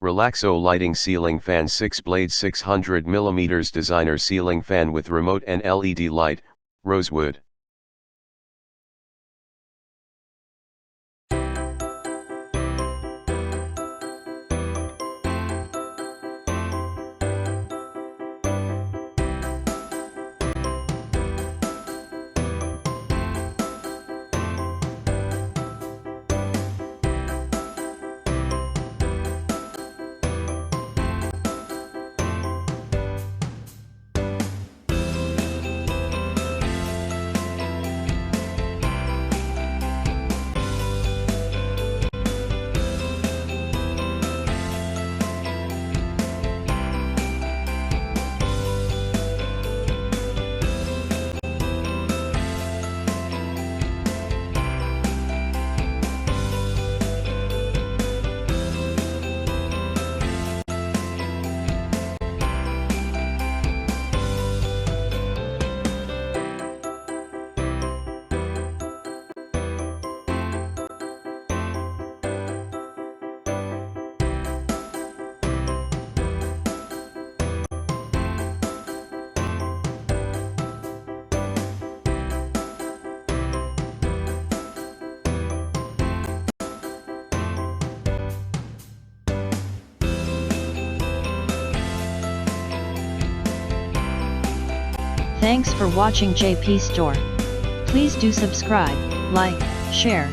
Relaxo Lighting Ceiling Fan 6 Blade 600mm Designer Ceiling Fan with Remote and LED Light, Rosewood. Thanks for watching JP Store. Please do subscribe, like, share,